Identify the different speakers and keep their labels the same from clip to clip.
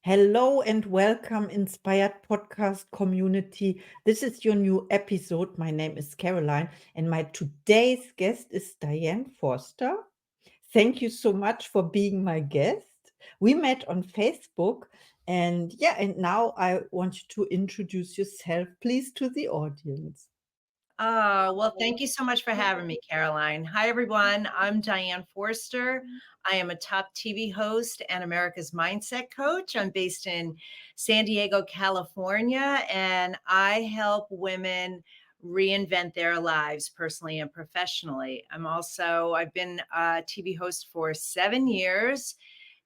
Speaker 1: Hello and welcome, Inspired Podcast community. This is your new episode. My name is Caroline, and my today's guest is Diane Forster. Thank you so much for being my guest. We met on Facebook, and now I want you to introduce yourself, please, to the audience.
Speaker 2: Well, thank you so much for having me, Caroline. Hi, everyone. I'm Diane Forster. I am a top TV host and America's Mindset Coach. I'm based in San Diego, California, and I help women reinvent their lives personally and professionally. I've been a TV host for 7 years,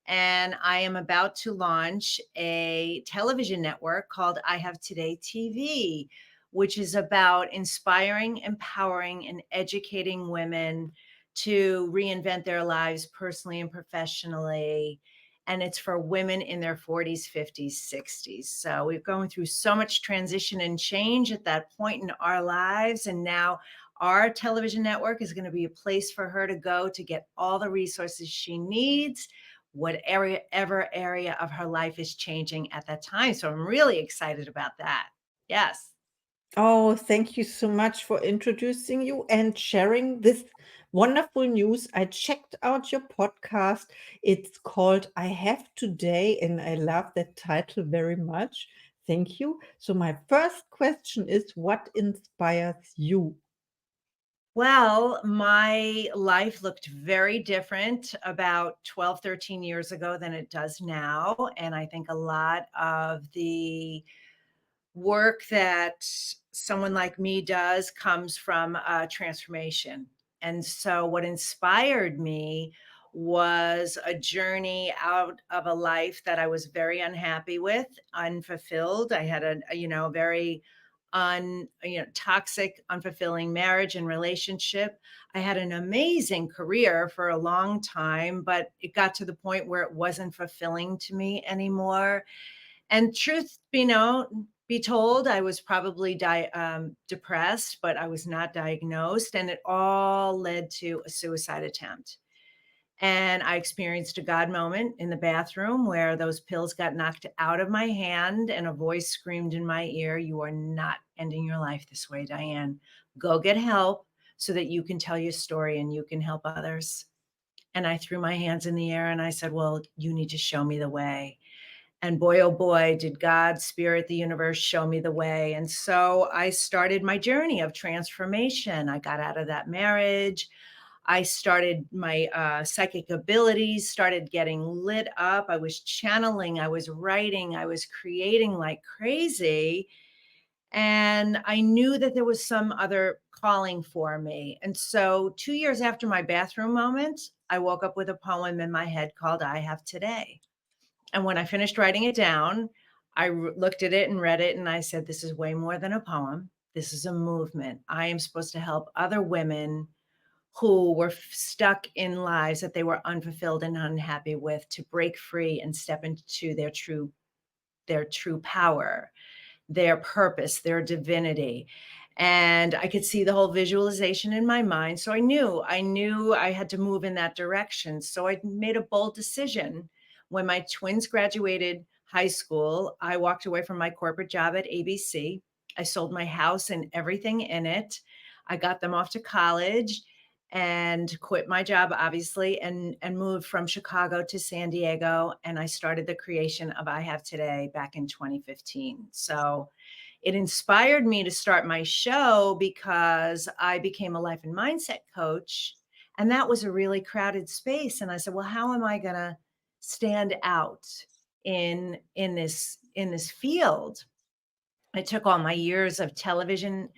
Speaker 2: and I am about to launch a television network called I Have Today TV, which is about inspiring, empowering, and educating women to reinvent their lives personally and professionally. And it's for women in their 40s, 50s, 60s. So we're going through so much transition and change at that point in our lives. And now our television network is going to be a place for her to go to get all the resources she needs, whatever area of her life is changing at that time. So I'm really excited about that. Yes.
Speaker 1: Oh, thank you so much for introducing you and sharing this wonderful news. I checked out your podcast. It's called I Have Today, and I love that title very much. Thank you. So, my first question is, what inspires you?
Speaker 2: Well, my life looked very different about 12, 13 years ago than it does now. And I think a lot of the work that someone like me does comes from transformation. And so, what inspired me was a journey out of a life that I was very unhappy with, unfulfilled. I had a very toxic, unfulfilling marriage and relationship. I had an amazing career for a long time, but it got to the point where it wasn't fulfilling to me anymore. And truth be told, I was probably depressed, but I was not diagnosed. And it all led to a suicide attempt. And I experienced a God moment in the bathroom where those pills got knocked out of my hand and a voice screamed in my ear, "You are not ending your life this way, Diane. Go get help so that you can tell your story and you can help others." And I threw my hands in the air and I said, "Well, you need to show me the way." And boy, oh boy, did God, spirit, the universe show me the way. And so I started my journey of transformation. I got out of that marriage. I started my psychic abilities, started getting lit up. I was channeling, I was writing, I was creating like crazy. And I knew that there was some other calling for me. And so 2 years after my bathroom moment, I woke up with a poem in my head called I Have Today. And when I finished writing it down, looked at it and read it, and I said, "This is way more than a poem. This is a movement. I am supposed to help other women who were stuck in lives that they were unfulfilled and unhappy with to break free and step into their true power, their purpose, their divinity." And I could see the whole visualization in my mind. So I knew I had to move in that direction. So I made a bold decision. When my twins graduated high school, I walked away from my corporate job at ABC. I sold my house and everything in it. I got them off to college and quit my job obviously and moved from Chicago to San Diego, and I started the creation of I Have Today back in 2015. So it inspired me to start my show because I became a life and mindset coach, and that was a really crowded space. And I said, well, how am I going to stand out in this field? I took all my years of television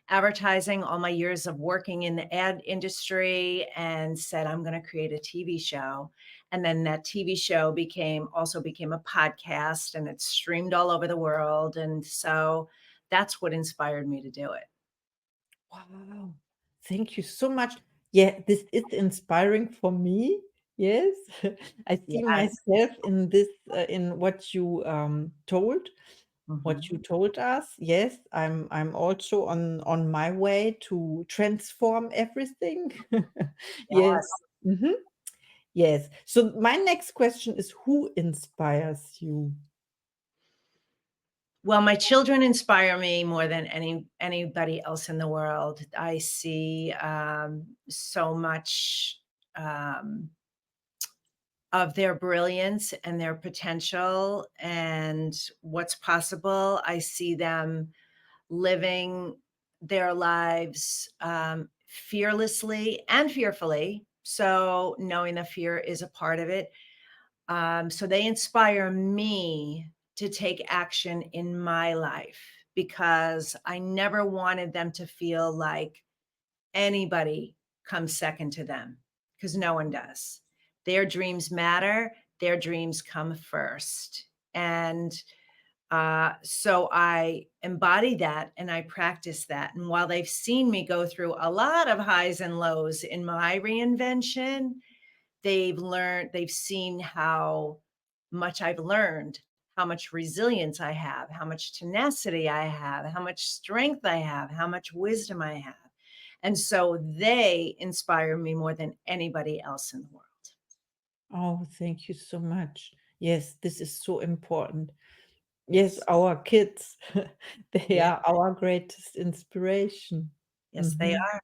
Speaker 2: advertising, all my years of working in the ad industry, and said, I'm going to create a TV show. And then that TV show became a podcast, and it's streamed all over the world. And so that's what inspired me to do it.
Speaker 1: Wow. Thank you so much. Yeah, this is inspiring for me. Yes. I see
Speaker 2: Yes.
Speaker 1: myself in this, in what you what you
Speaker 2: Mhm.
Speaker 1: told us. Yes, I'm also on my way to transform everything. Yes.
Speaker 2: Yes.
Speaker 1: Mhm. Yes. So my next question is, who inspires you?
Speaker 2: Well, my children inspire me more than anybody else in the world. I see so much um, of their brilliance and their potential and what's possible. I see them living their lives fearlessly and fearfully. So, knowing the fear is a part of it. So they inspire me to take action in my life because I never wanted them to feel like anybody comes second to them because no one does. Their dreams matter, their dreams come first. And so I embody that and I practice that. And while they've seen me go through a lot of highs and lows in my reinvention, they've seen how much I've learned, how much resilience I have, how much tenacity I have, how much strength I have, how much wisdom I have. And so they inspire me more than anybody else in the world.
Speaker 1: Oh, thank you so much. Yes, this is so important. Yes,
Speaker 2: Yes.
Speaker 1: our kids, they
Speaker 2: Yeah.
Speaker 1: are our greatest inspiration.
Speaker 2: Yes, they
Speaker 1: Mhm.
Speaker 2: are.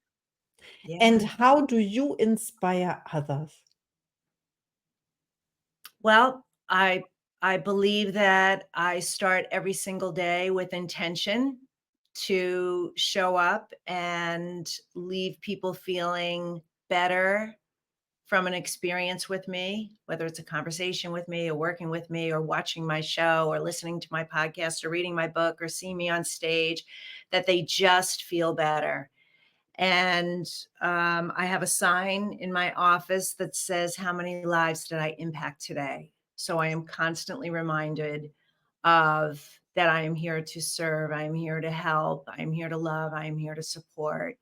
Speaker 1: And
Speaker 2: Yeah.
Speaker 1: how do you inspire others?
Speaker 2: Well, I believe that I start every single day with intention to show up and leave people feeling better from an experience with me, whether it's a conversation with me or working with me or watching my show or listening to my podcast or reading my book or seeing me on stage, that they just feel better. And I have a sign in my office that says, "How many lives did I impact today?" So I am constantly reminded of that I am here to serve, I am here to help, I am here to love, I am here to support.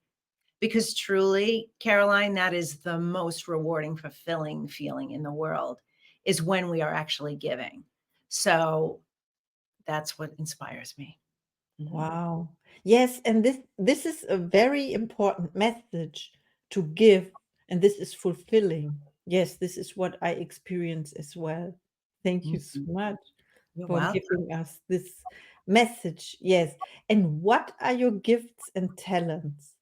Speaker 2: Because truly, Caroline, that is the most rewarding, fulfilling feeling in the world is when we are actually giving. So that's what inspires me. Mhm.
Speaker 1: Wow. Yes, and this is a very important message to give, and this is fulfilling. Yes, this is what I experience as well. Thank you so
Speaker 2: Mhm.
Speaker 1: much
Speaker 2: You're
Speaker 1: for
Speaker 2: welcome.
Speaker 1: giving us this message. Yes. And what are your gifts and talents?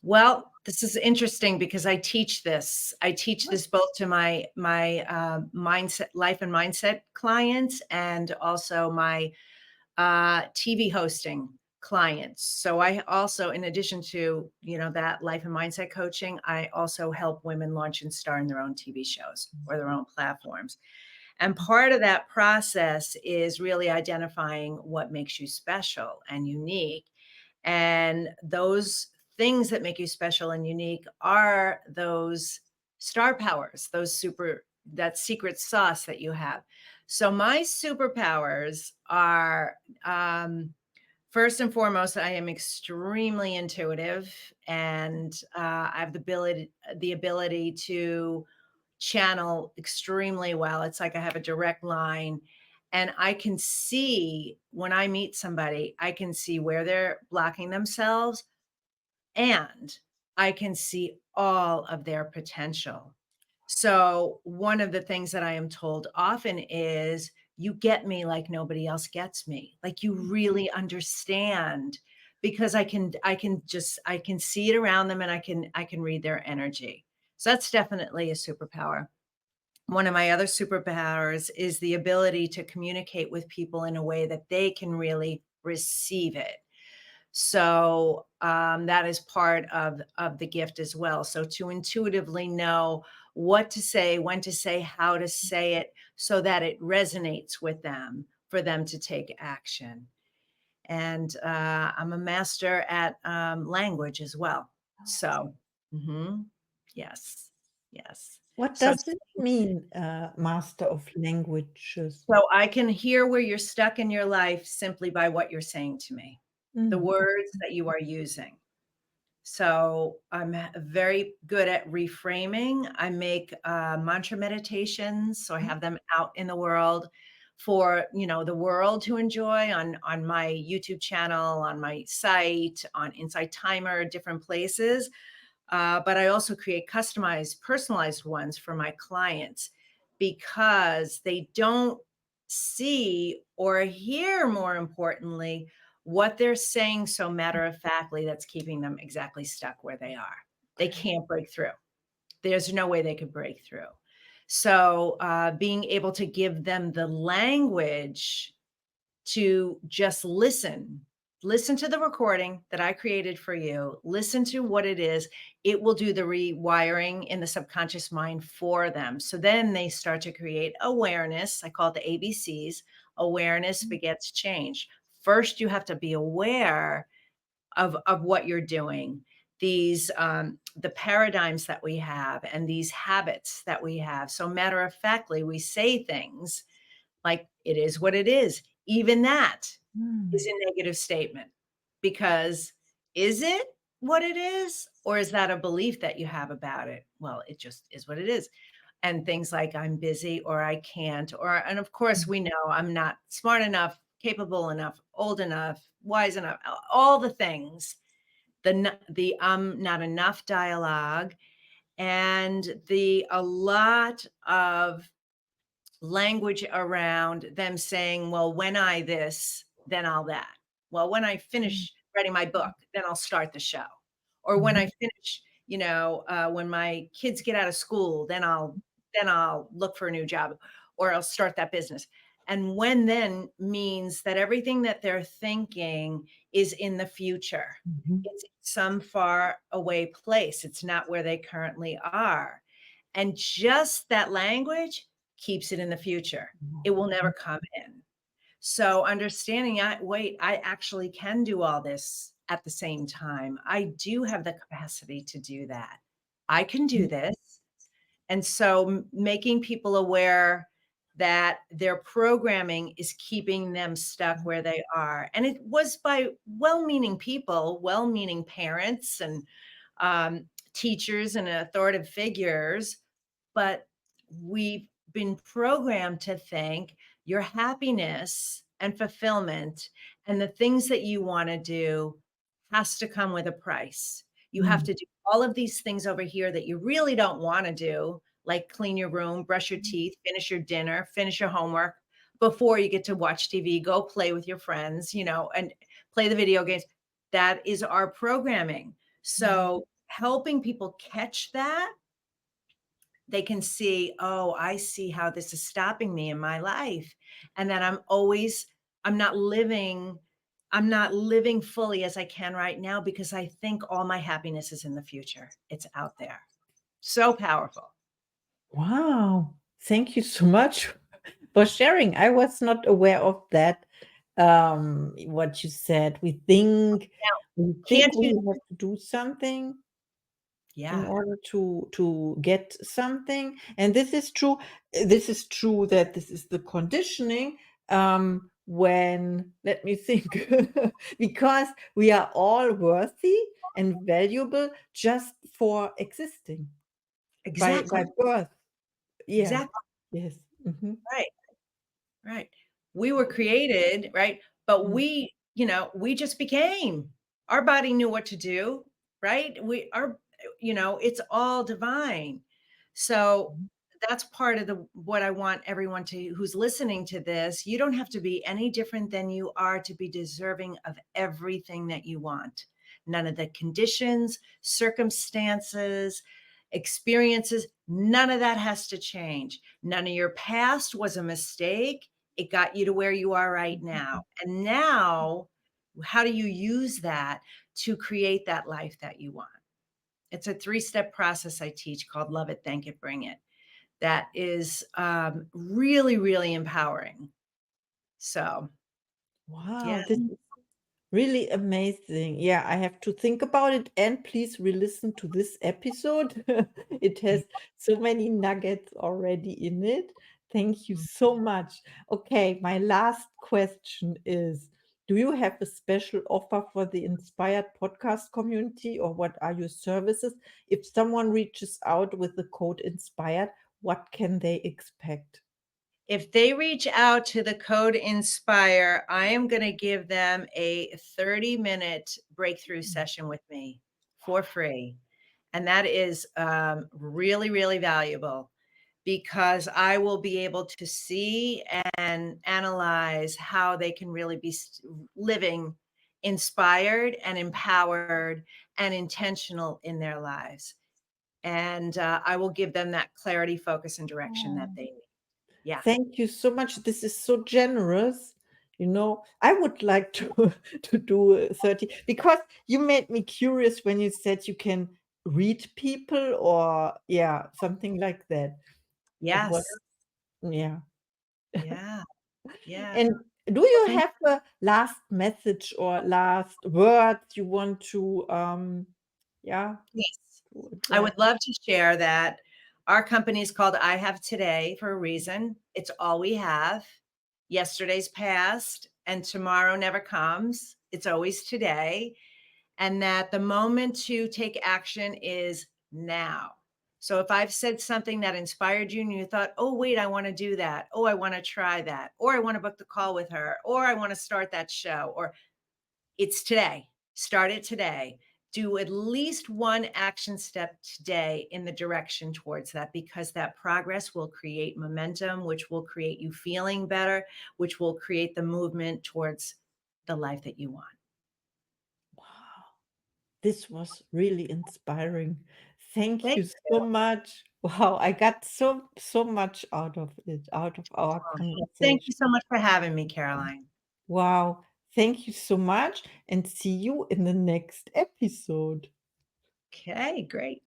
Speaker 2: Well, this is interesting because I teach this. I teach this both to my mindset, life and mindset clients, and also my TV hosting clients. So I also, in addition to that life and mindset coaching, I also help women launch and star in their own TV shows or their own platforms. And part of that process is really identifying what makes you special and unique. And those things that make you special and unique are those star powers, that secret sauce that you have. So my superpowers are first and foremost, I am extremely intuitive, and I have the ability to channel extremely well. It's like I have a direct line. And I can see when I meet somebody, I can see where they're blocking themselves and I can see all of their potential. So, one of the things that I am told often is, "You get me like nobody else gets me. Like you really understand." Because I can see it around them and I can read their energy. So that's definitely a superpower. One of my other superpowers is the ability to communicate with people in a way that they can really receive it. So that is part of the gift as well. So to intuitively know what to say, when to say, how to say it, so that it resonates with them for them to take action. And I'm a master at language as well. So, mhm, yes, yes.
Speaker 1: What
Speaker 2: So
Speaker 1: does it mean, master of languages?
Speaker 2: So I can hear where you're stuck in your life simply by what you're saying to me, the
Speaker 1: Mm.
Speaker 2: words that you are using. So I'm very good at reframing. I make mantra meditations, so I have them out in the world for the world to enjoy on my YouTube channel, on my site, on Insight Timer, different places. But I also create customized, personalized ones for my clients because they don't see or hear, more importantly, what they're saying so matter of factly that's keeping them exactly stuck where they are. They
Speaker 1: Okay.
Speaker 2: can't break through. There's no way they could break through. So, being able to give them the language to just listen to the recording that I created for you, listen to what it is. It will do the rewiring in the subconscious mind for them. So then they start to create awareness. I call it the ABCs. Awareness begets change. First, you have to be aware of what you're doing, these the paradigms that we have and these habits that we have. So matter of factly, we say things like, it is what it is. Even that is
Speaker 1: Mm.
Speaker 2: a negative statement, because is it what it is? Or is that a belief that you have about it? Well, it just is what it is. And things like I'm busy or I can't, and of course, we know I'm not smart enough, capable enough, old enough, wise enough, all the things, the not enough dialogue, and the a lot of language around them saying, well, when I this, then I'll that. Well, when I
Speaker 1: Mm.
Speaker 2: finish writing my book, then I'll start the show. Or when
Speaker 1: Mhm.
Speaker 2: I finish, when my kids get out of school, then I'll look for a new job, or I'll start that business. And when then means that everything that they're thinking is in the future.
Speaker 1: Mhm.
Speaker 2: It's in some far away place. It's not where they currently are. And just that language keeps it in the future. It will never
Speaker 1: Mhm.
Speaker 2: come in. So understanding, I actually can do all this at the same time. I do have the capacity to do that. I can do this. And so making people aware that their programming is keeping them stuck where they are. And it was by well-meaning people, well-meaning parents and teachers and authoritative figures, but we've been programmed to think your happiness and fulfillment and the things that you want to do has to come with a price. You have
Speaker 1: Mm.
Speaker 2: to do all of these things over here that you really don't want to do, like clean your room, brush your teeth, finish your dinner, finish your homework before you get to watch TV, go play with your friends, and play the video games. That is our programming.
Speaker 1: Mm.
Speaker 2: So helping people catch that, they can see, oh, I see how this is stopping me in my life. And that I'm not living, I'm not living fully as I can right now because I think all my happiness is in the future. It's out there. So powerful.
Speaker 1: Wow. Thank you so much for sharing. I was not aware of that. What you said.
Speaker 2: Now,
Speaker 1: We
Speaker 2: can't
Speaker 1: think we
Speaker 2: you?
Speaker 1: have to do something in
Speaker 2: Yeah,
Speaker 1: order to get something, and this is true. This is true that this is the conditioning. When let me think, because we are all worthy and valuable just for existing by
Speaker 2: exactly.
Speaker 1: birth. Yeah.
Speaker 2: Exactly.
Speaker 1: Yes. Mhm.
Speaker 2: Right. Right. We were created, right? But
Speaker 1: Mm.
Speaker 2: we just became. Our body knew what to do, right? It's all divine. So that's part of the what I want everyone to who's listening to this. You don't have to be any different than you are to be deserving of everything that you want. None of the conditions, circumstances, experiences, none of that has to change. None of your past was a mistake. It got you to where you are right now. And now, how do you use that to create that life that you want? It's a three-step process I teach called Love It, Thank It, Bring It. That is really, really empowering. So, yeah,
Speaker 1: Wow, this is really amazing. Yeah, I have to think about it, and please re-listen to this episode. It has so many nuggets already in it. Thank you so much. Okay, my last question is, do you have a special offer for the Inspired podcast community, or what are your services? If someone reaches out with the code INSPIRED, what can they expect?
Speaker 2: if they reach out to the code INSPIRE, I am going to give them a 30-minute breakthrough session with me for free. And that is really, really valuable. because I will be able to see and analyze how they can really be living inspired and empowered and intentional in their lives. And I will give them that clarity, focus, and direction that
Speaker 1: Oh,
Speaker 2: they need. Yeah.
Speaker 1: thank you so much. This is so generous. I would like to to do 30 because you made me curious when you said you can read people or yeah, something like that. It was
Speaker 2: Yes.
Speaker 1: yeah.
Speaker 2: Yeah. Yeah.
Speaker 1: And do
Speaker 2: Well,
Speaker 1: you
Speaker 2: thank
Speaker 1: have a last message or last words you want to yeah,
Speaker 2: you. Yes.
Speaker 1: to
Speaker 2: I
Speaker 1: address?
Speaker 2: would love to share that our company is called I Have Today for a reason. It's all we have. Yesterday's past and tomorrow never comes. It's always today. And that the moment to take action is now. So if I've said something that inspired you and you thought, oh, wait, I want to do that. Oh, I want to try that. Or I want to book the call with her. Or I want to start that show. Or it's today. Start it today. Do at least one action step today in the direction towards that, because that progress will create momentum, which will create you feeling better, which will create the movement towards the life that you want.
Speaker 1: Wow, this was really inspiring. Thank
Speaker 2: Thank
Speaker 1: you so much. Wow, I got so much out of it, out of our
Speaker 2: Thank you
Speaker 1: conversation.
Speaker 2: so much for having me, Caroline.
Speaker 1: Wow, thank you so much and see you in the next episode.
Speaker 2: Okay, great.